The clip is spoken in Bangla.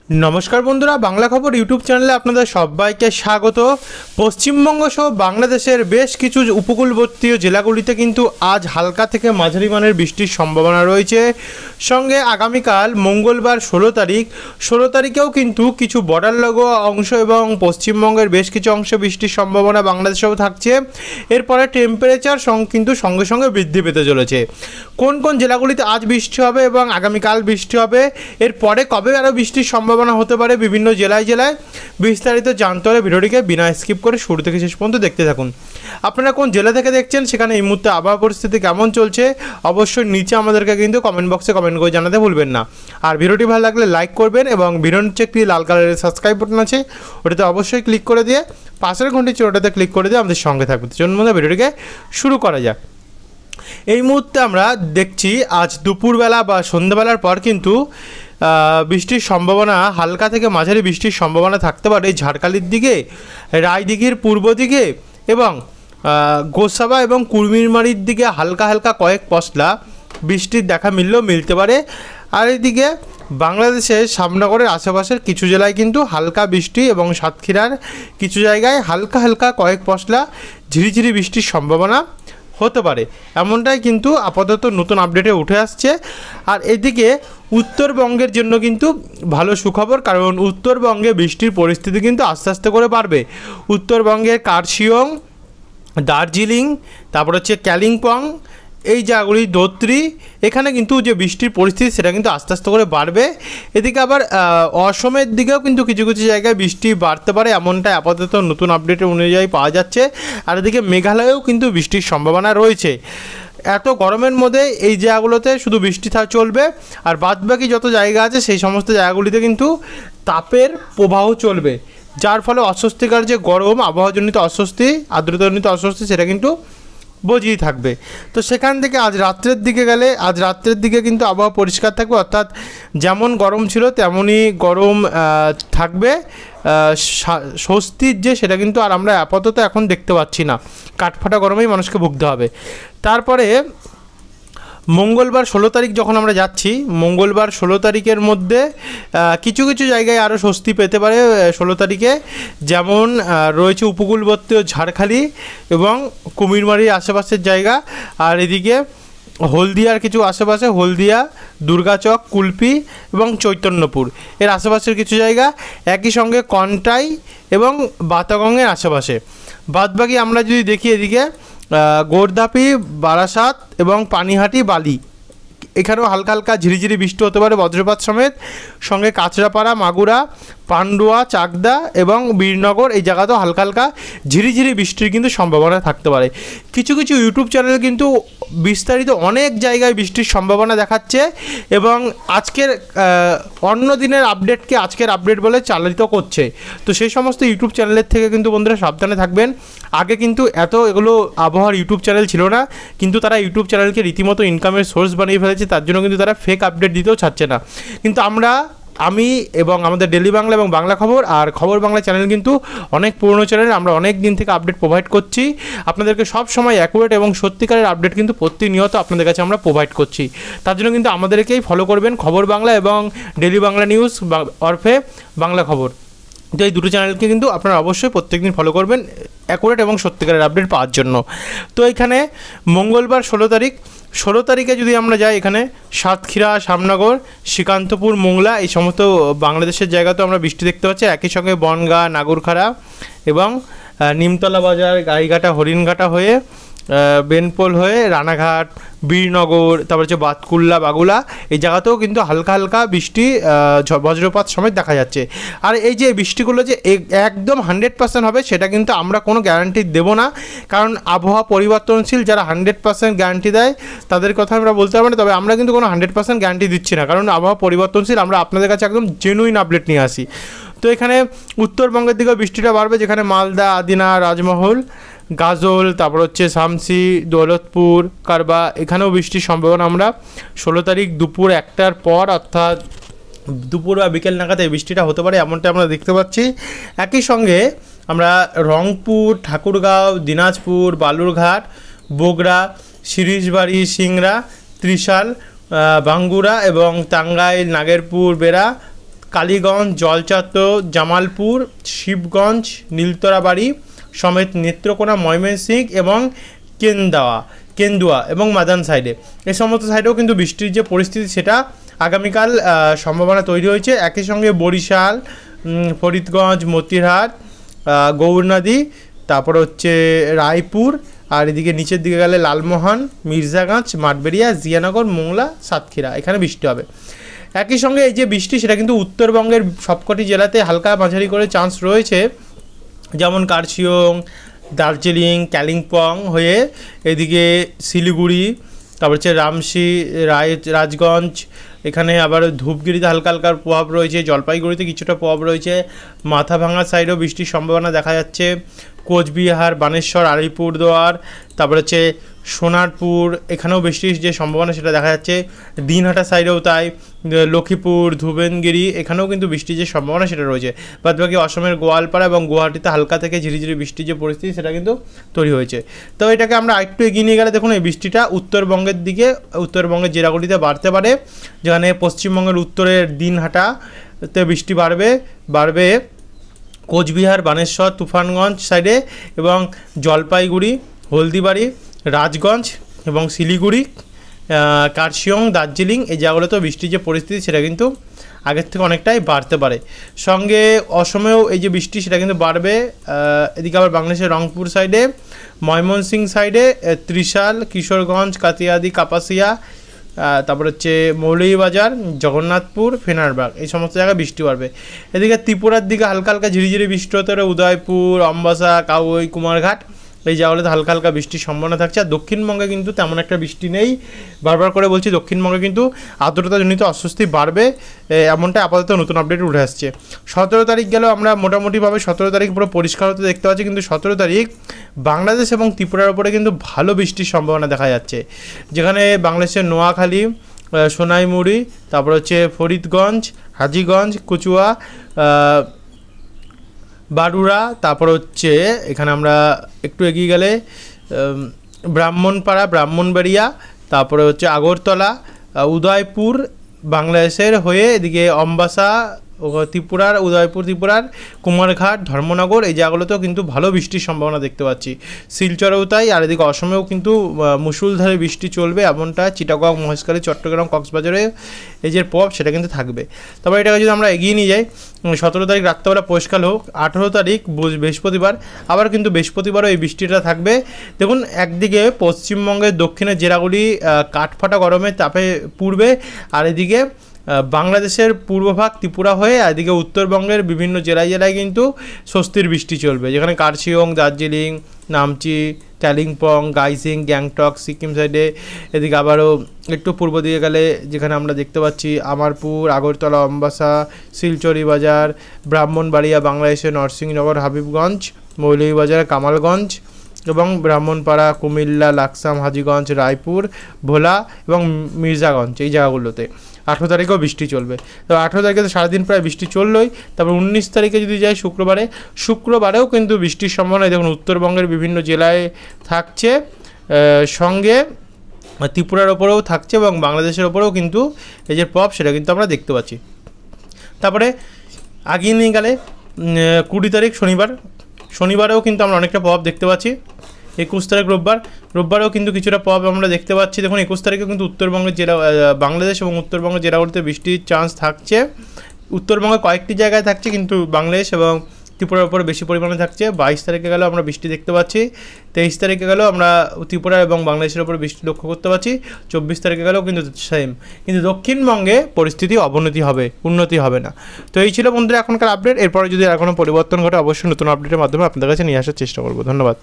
नमस्कार बंधुरा बांगला खबर यूट्यूब चैनले आपनादेर सबाइके स्वागत। पश्चिमबंग सह बांग्लादेशेर बेश किछु उपकूलवर्ती जेलागुलिते किन्तु आज हालका थेके माझारि माনের বৃষ্টির सम्भावना रयेछे। संगे आगामीकाल मंगलवार 16 तारिखेও किन्तु किछु बॉर्डार लगोया अंश एवं पश्चिमबंगेर बेश किछु अंशे बृष्टिर सम्भावना बांग्लादेशेও থাকছে। एरपरे टेम्पारेचार किन्तु संगे संगे बृद्धि पेते चलेছে। कोन कोन জেলাগুলিতে आज बृष्टि হবে এবং আগামীকাল বৃষ্টি হবে, এরপরে কবে আরও বৃষ্টির সম্ভাবনা হতে পারে বিভিন্ন জেলায় জেলায় বিস্তারিত জানতে হলে ভিডিওটিকে বিনা স্কিপ করে শুরু থেকে শেষ পর্যন্ত দেখতে থাকুন। আপনারা কোন জেলা থেকে দেখছেন, সেখানে এই মুহূর্তে আবহাওয়া পরিস্থিতি কেমন চলছে অবশ্যই নিচে আমাদেরকে কিন্তু কমেন্ট বক্সে কমেন্ট করে জানাতে ভুলবেন না। আর ভিডিওটি ভালো লাগলে লাইক করবেন এবং ভিডিওর নিচে একটি লাল কালারের সাবস্ক্রাইব বাটন আছে, ওটাতে অবশ্যই ক্লিক করে দিয়ে পাশের ঘন্টি চিহ্নটাতে ক্লিক করে দিয়ে আমাদের সঙ্গে থাকবে। চলুন ভিডিওটিকে শুরু করা যাক। এই মুহূর্তে আমরা দেখছি আজ দুপুরবেলা বা সন্ধ্যাবেলার পর কিন্তু বৃষ্টির সম্ভাবনা হালকা থেকে মাঝারি বৃষ্টির সম্ভাবনা থাকতে পারে ঝাড়খালির দিকে, রায়দিঘির পূর্ব দিকে এবং গোসাবা এবং কুড়মিরমারির দিকে হালকা হালকা কয়েক পশলা বৃষ্টির দেখা মিলতে পারে। আর এদিকে বাংলাদেশের শ্যামনগরের আশেপাশের কিছু জেলায় কিন্তু হালকা বৃষ্টি এবং সাতক্ষীরার কিছু জায়গায় হালকা হালকা কয়েক পশলা ঝিরিঝিরি বৃষ্টির সম্ভাবনা হতে পারে, এমনটাই কিন্তু আপাতত নতুন আপডেটে উঠে আসছে। আর এদিকে উত্তরবঙ্গের জন্য কিন্তু ভালো সুখবর, কারণ উত্তরবঙ্গে বৃষ্টির পরিস্থিতি কিন্তু আস্তে আস্তে করে বাড়বে। উত্তরবঙ্গের কার্শিয়ং, দার্জিলিং, তারপর হচ্ছে কালিম্পং, এই জায়গাগুলি ধোত্রি, এখানে কিন্তু যে বৃষ্টির পরিস্থিতি সেটা কিন্তু আস্তে আস্তে করে বাড়বে। এদিকে আবার অসমের দিকেও কিন্তু কিছু কিছু জায়গায় বৃষ্টি বাড়তে পারে, এমনটাই আপাতত নতুন আপডেটের অনুযায়ী পাওয়া যাচ্ছে। আর এদিকে মেঘালয়েও কিন্তু বৃষ্টির সম্ভাবনা রয়েছে। এত গরমের মধ্যে এই জায়গাগুলোতে শুধু বৃষ্টি চলবে, আর বাদবাকি যত জায়গা আছে সেই সমস্ত জায়গাগুলিতে কিন্তু তাপের প্রবাহ চলবে, যার ফলে অস্বস্তিকর যে গরম, আবহাওয়াজনিত অস্বস্তি, আর্দ্রতাজনিত অস্বস্তি সেটা কিন্তু বজিয়ে থাকবে। তো সেখান থেকে আজ রাত্রের দিকে গেলে, আজ রাত্রের দিকে কিন্তু আবহাওয়া পরিষ্কার থাকবে, অর্থাৎ যেমন গরম ছিল তেমনই গরম থাকবে। স্বস্তির যে সেটা কিন্তু আর আমরা আপাতত এখন দেখতে পাচ্ছি না, কাঠফাটা গরমেই মানুষকে ভুগতে হবে। তারপরে মঙ্গলবার 16 তারিখ যখন আমরা যাচ্ছি, মঙ্গলবার 16 তারিখের মধ্যে কিছু কিছু জায়গায় আরও স্বস্তি পেতে পারে 16 তারিখে, যেমন রয়েছে উপকূলবর্তী ঝাড়খালি এবং কুমিরমারির আশেপাশের জায়গা। আর এদিকে হলদিয়ার কিছু আশেপাশে, হলদিয়া, দুর্গাচক, কুলপি এবং চৈতন্যপুর এর আশেপাশের কিছু জায়গা, একই সঙ্গে কন্টাই এবং বাতাগংয়ের আশেপাশে। বাদবাকি আমরা যদি দেখি এদিকে গোরদাপি, বারাসাত এবং পানিহাটি, বালি, এখানেও হালকা হালকা ঝিরিঝিরি বৃষ্টি হতে পারে বজ্রপাত সমেত। সঙ্গে কাঁচরাপাড়া, মাগুরা, পান্ডুয়া, চাকদা এবং বীরনগর এই জায়গাতেও হালকা হালকা ঝিরিঝিরি বৃষ্টির কিন্তু সম্ভাবনা থাকতে পারে। কিছু কিছু ইউটিউব চ্যানেল কিন্তু বিস্তারিত অনেক জায়গায় বৃষ্টির সম্ভাবনা দেখাচ্ছে এবং আজকের অন্য দিনের আপডেটকে আজকের আপডেট বলে চালিত করছে। তো সেই সমস্ত ইউটিউব চ্যানেলের থেকে কিন্তু বন্ধুরা সাবধানে থাকবেন। আগে কিন্তু এগুলো আবহাওয়ার ইউটিউব চ্যানেল ছিল না, কিন্তু তারা ইউটিউব চ্যানেলকে রীতিমতো ইনকামের সোর্স বানিয়ে ফেলেছে, তার জন্য কিন্তু তারা ফেক আপডেট দিতেও ছাড়ছে না। কিন্তু আমি এবং আমাদের ডেলি বাংলা এবং বাংলা খবর আর খবর বাংলা চ্যানেল কিন্তু অনেক পুরনো চ্যানেল, আমরা অনেক দিন থেকে আপডেট প্রোভাইড করছি আপনাদেরকে, সব সময় অ্যাকুরেট এবং সত্যিকারের আপডেট কিন্তু প্রতিনিয়ত আপনাদের কাছে আমরা প্রোভাইড করছি। তার জন্য কিন্তু আমাদেরকেই ফলো করবেন, খবর বাংলা এবং ডেলি বাংলা নিউজ অর্ফে বাংলা খবর। তো এই দুটো চ্যানেলকে কিন্তু আপনারা অবশ্যই প্রত্যেকদিন ফলো করবেন অ্যাকুরেট এবং সত্যিকারের আপডেট পাওয়ার জন্য। তো এখানে মঙ্গলবার 16 তারিখে যদি আমরা যাই, এখানে সাতক্ষীরা, শ্যামনগর, শ্রীকান্তপুর, মোংলা এই সমস্ত বাংলাদেশের জায়গাতেও আমরা বৃষ্টি দেখতে পাচ্ছি। একই সঙ্গে বনগাঁ, নাগরখাড়া এবং নিমতলা বাজার, গাইঘাটা, হরিণঘাটা হয়ে বেনপোল হয়ে রানাঘাট, বীরনগর, তারপর হচ্ছে বাতকুল্লা, বাগুলা এই জায়গাতেও কিন্তু হালকা হালকা বৃষ্টি বজ্রপাত সমেত দেখা যাচ্ছে। আর এই যে বৃষ্টিগুলো যে একদম 100% হবে সেটা কিন্তু আমরা কোনো গ্যারান্টি দেবো না, কারণ আবহাওয়া পরিবর্তনশীল। যারা 100% গ্যারান্টি দেয় তাদের কথা আমরা বলতে পারবো না, তবে আমরা কিন্তু কোনো 100% গ্যারান্টি দিচ্ছি না, কারণ আবহাওয়া পরিবর্তনশীল। আমরা আপনাদের কাছে একদম জেনুইন আপডেট নিয়ে আসি। তো এখানে উত্তরবঙ্গের দিকেও বৃষ্টিটা বাড়বে, যেখানে মালদা, আদিনা, রাজমহল, গাজল, তারপর হচ্ছে শামসি, দৌলতপুর, কারবা, এখানেও বৃষ্টির সম্ভাবনা আমরা 16 তারিখ দুপুর 1টার পর, অর্থাৎ দুপুর বা বিকেল নাগাদ এই বৃষ্টিটা হতে পারে, এমনটা আমরা দেখতে পাচ্ছি। একই সঙ্গে আমরা রংপুর, ঠাকুরগাঁও, দিনাজপুর, বালুরঘাট, বগুড়া, শিরিশবাড়ি, সিংড়া, ত্রিশাল, বাঙ্গুরা এবং টাঙ্গাইল, নাগেরপুর, বেড়া, কালীগঞ্জ, জলচাত্র, জামালপুর, শিবগঞ্জ, নীলতরাবাড়ি সমেত নেত্রকোনা, ময়মনসিংহ এবং কেন্দুয়া এবং মাদান সাইডে, এই সমস্ত সাইডেও কিন্তু বৃষ্টির যে পরিস্থিতি সেটা আগামীকাল সম্ভাবনা তৈরি হয়েছে। একই সঙ্গে বরিশাল, ফরিদগঞ্জ, মতিরহাট, গৌরনদী, তারপর হচ্ছে রায়পুর, আর এদিকে নিচের দিকে গেলে লালমোহন, মির্জাগঞ্জ, মাঠবেড়িয়া, জিয়ানগর, মোংলা, সাতক্ষীরা, এখানে বৃষ্টি হবে। একই সঙ্গে এই যে বৃষ্টি সেটা কিন্তু উত্তরবঙ্গের সবকটি জেলাতে হালকা মাঝারি করে চান্স রয়েছে, যেমন কার্শিয়ং, দার্জিলিং, কালিম্পং হয়ে এদিকে শিলিগুড়ি, তারপর হচ্ছে রামশি, রাজগঞ্জ, এখানে আবার ধূপগিরিতে হালকা হালকা প্রভাব রয়েছে, জলপাইগুড়িতে কিছুটা প্রভাব রয়েছে, মাথাভাঙা সাইডেও বৃষ্টির সম্ভাবনা দেখা যাচ্ছে, কোচবিহার, বানেশ্বর, আলিপুরদুয়ার, তারপর হচ্ছে সোনারপুর, এখানেও বৃষ্টির যে সম্ভাবনা সেটা দেখা যাচ্ছে, দিনহাটা সাইডেও তাই, লক্ষ্মীপুর, ধুবেনগিরি, এখানেও কিন্তু বৃষ্টির যে সম্ভাবনা সেটা রয়েছে। বাদবাকি অসমের গোয়ালপাড়া এবং গুয়াহাটিতে হালকা থেকে ঝিরিঝিরি বৃষ্টির যে পরিস্থিতি সেটা কিন্তু তৈরি হয়েছে। তো এটাকে আমরা আরেকটু এগিয়ে নিয়ে গেলে দেখুন এই বৃষ্টিটা উত্তরবঙ্গের দিকে, উত্তরবঙ্গের জেলাগুলিতে বাড়তে পারে, যেখানে পশ্চিমবঙ্গের উত্তরের দিনহাটাতে বৃষ্টি বাড়বে কোচবিহার, বানেশ্বর, তুফানগঞ্জ সাইডে এবং জলপাইগুড়ি, হলদিবাড়ি, রাজগঞ্জ এবং শিলিগুড়ি, কার্শিয়ং, দার্জিলিং, এই জায়গাগুলোতেও বৃষ্টির যে পরিস্থিতি সেটা কিন্তু আগের থেকে অনেকটাই বাড়তে পারে। সঙ্গে অসমেও এই যে বৃষ্টি সেটা কিন্তু বাড়বে। এদিকে আবার বাংলাদেশের রংপুর সাইডে, ময়মনসিংহ সাইডে, ত্রিশাল, কিশোরগঞ্জ, কাতিয়াদি, কাপাসিয়া, তারপর হচ্ছে মৌলভীবাজার, জগন্নাথপুর, ফেনারবাগ, এই সমস্ত জায়গায় বৃষ্টি বাড়বে। এদিকে ত্রিপুরার দিকে হালকা হালকা ঝিরিঝিরি বৃষ্টি হতে পারে, উদয়পুর, অম্বাসা, কাউই, কুমারঘাট, এই জায়গাগুলোতে হালকা হালকা বৃষ্টির সম্ভাবনা থাকছে। আর দক্ষিণবঙ্গে কিন্তু তেমন একটা বৃষ্টি নেই, বারবার করে বলছি দক্ষিণবঙ্গে কিন্তু আর্দ্রতাজনিত অস্বস্তি বাড়বে, এমনটা আপাতত নতুন আপডেট উঠে আসছে। 17 তারিখ গেলেও আমরা মোটামুটিভাবে 17 তারিখ পুরো পরিষ্কার হতে দেখতে পাচ্ছি, কিন্তু 17 তারিখ বাংলাদেশ এবং ত্রিপুরার উপরে কিন্তু ভালো বৃষ্টির সম্ভাবনা দেখা যাচ্ছে, যেখানে বাংলাদেশের নোয়াখালী, সোনাইমুড়ি, তারপর হচ্ছে ফরিদগঞ্জ, হাজীগঞ্জ, কচুয়া, বারুড়া, তারপর হচ্ছে এখানে আমরা একটু এগিয়ে গেলে ব্রাহ্মণপাড়া, ব্রাহ্মণবাড়িয়া, তারপরে হচ্ছে আগরতলা, উদয়পুর বাংলাদেশের হয়ে এদিকে অম্বাসা, ত্রিপুরার উদয়পুর, ত্রিপুরার কুমারঘাট, ধর্মনগর, এই জায়গাগুলোতেও কিন্তু ভালো বৃষ্টির সম্ভাবনা দেখতে পাচ্ছি। শিলচরেও তাই, আর এদিকে অসমেও কিন্তু মুষলধারে বৃষ্টি চলবে, এমনটা চিটাগং, মহেশখালী, চট্টগ্রাম, কক্সবাজারে এই যে প্রভাব সেটা কিন্তু থাকবে। তারপরে এটাকে যদি আমরা এগিয়ে নিয়ে যাই, 17 তারিখ রাত্রেবেলা পরিষ্কার হোক, 18 তারিখ বৃহস্পতিবার, আবার কিন্তু বৃহস্পতিবারও এই বৃষ্টিটা থাকবে। দেখুন একদিকে পশ্চিমবঙ্গের দক্ষিণের জেলাগুলি কাঠফাটা গরমে তাপে পুড়বে, আর এদিকে বাংলাদেশের পূর্বভাগ ত্রিপুরা হয়ে এদিকে উত্তরবঙ্গের বিভিন্ন জেলায় কিন্তু স্বস্তির বৃষ্টি চলবে, যেখানে কার্শিয়ং, দার্জিলিং, নামচি, কালিম্পং, গাইসিং, গ্যাংটক, সিকিম সাইডে, এদিকে আবারও একটু পূর্ব দিকে গেলে যেখানে আমরা দেখতে পাচ্ছি আমারপুর, আগরতলা, অম্বাসা, শিলচরি বাজার, ব্রাহ্মণবাড়িয়া, বাংলাদেশের নরসিংহনগর, হাবিবগঞ্জ, মৌলভীবাজার, কামালগঞ্জ এবং ব্রাহ্মণপাড়া, কুমিল্লা, লাকসাম, হাজীগঞ্জ, রায়পুর, ভোলা এবং মির্জাগঞ্জ, এই জায়গাগুলোতে 18 তারিখেও বৃষ্টি চলবে। তো 18 তারিখে তো সারাদিন প্রায় বৃষ্টি চললোই। তারপর 19 তারিখে যদি যাই শুক্রবারেও কিন্তু বৃষ্টির সম্ভাবনা দেখুন উত্তরবঙ্গের বিভিন্ন জেলায় থাকছে, সঙ্গে ত্রিপুরার ওপরেও থাকছে এবং বাংলাদেশের ওপরেও কিন্তু এই যে প্রভাব সেটা কিন্তু আমরা দেখতে পাচ্ছি। তারপরে আগিয়ে নিয়ে গেলে 20 তারিখ শনিবারেও কিন্তু আমরা অনেকটা প্রভাব দেখতে পাচ্ছি। 21 তারিখ রোববারেও কিন্তু কিছুটা প্রভাব আমরা দেখতে পাচ্ছি। দেখুন 21 তারিখে কিন্তু উত্তরবঙ্গের জেলা, বাংলাদেশ এবং উত্তরবঙ্গের জেলাগুলিতে বৃষ্টির চান্স থাকছে। উত্তরবঙ্গে কয়েকটি জায়গায় থাকছে, কিন্তু বাংলাদেশ এবং ত্রিপুরার উপরে বেশি পরিমাণে থাকছে। 22 তারিখে গেলেও আমরা বৃষ্টি দেখতে পাচ্ছি। 23 তারিখে গেলেও আমরা ত্রিপুরা এবং বাংলাদেশের উপরে বৃষ্টি লক্ষ্য করতে পারছি। 24 তারিখে গেলেও কিন্তু সেম, কিন্তু দক্ষিণবঙ্গে পরিস্থিতি উন্নতি হবে না। তো এই ছিল বন্ধুরা এখনকার আপডেট। এরপরে যদি আর কোনো পরিবর্তন ঘটে অবশ্যই নতুন আপডেটের মাধ্যমে আপনাদের কাছে নিয়ে আসার চেষ্টা করব। ধন্যবাদ।